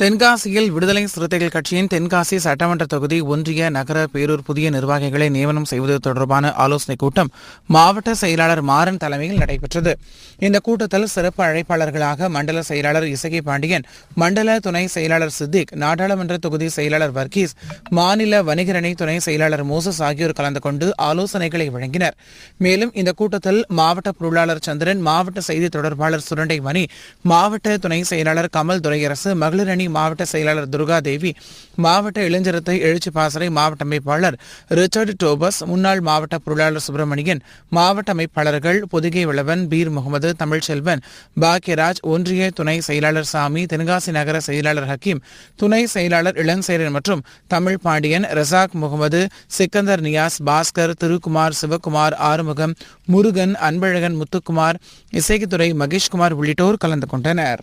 தென்காசியில் விடுதலை சிறுத்தைகள் கட்சியின் தென்காசி சட்டமன்ற தொகுதி ஒன்றிய நகர பேரூர் புதிய நிர்வாகிகளை நியமனம் செய்வது தொடர்பான ஆலோசனைக் கூட்டம் மாவட்ட செயலாளர் மாறன் தலைமையில் நடைபெற்றது. இந்த கூட்டத்தில் சிறப்பு அழைப்பாளர்களாக மண்டல செயலாளர் இசகி பாண்டியன், மண்டல துணை செயலாளர் சித்திக், நாடாளுமன்ற தொகுதி செயலாளர் வர்கீஸ், மாநில வணிகரணி துணை செயலாளர் மோசஸ் ஆகியோர் கலந்து கொண்டு ஆலோசனைகளை வழங்கினர். மேலும் இந்த கூட்டத்தில் மாவட்ட பொருளாளர் சந்திரன், மாவட்ட செய்தி தொடர்பாளர் சுரண்டை மணி, மாவட்ட துணை செயலாளர் கமல் துரையரசு, மகளிர் அணி மாவட்ட செயலாளர் துர்காதேவி, மாவட்ட இளைஞரத்தை எழுச்சி பாசறை மாவட்ட அமைப்பாளர் ரிச்சர்ட் டோபஸ், முன்னாள் மாவட்ட பொருளாளர் சுப்பிரமணியன், மாவட்ட அமைப்பாளர்கள் பொதிகை விளவன், பீர் முகமது, தமிழ்ச்செல்வன், பாக்கியராஜ், ஒன்றிய துணை செயலாளர் சாமி, தென்காசி நகர செயலாளர் ஹக்கீம், துணை செயலாளர் இளஞ்சேரன் மற்றும் தமிழ் பாண்டியன், ரசாக் முகமது, சிக்கந்தர் நியாஸ், பாஸ்கர், திருக்குமார், சிவக்குமார், ஆறுமுகம், முருகன், அன்பழகன், முத்துக்குமார், இசைக்குத்துறை மகேஷ்குமார் உள்ளிட்டோர் கலந்து கொண்டனர்.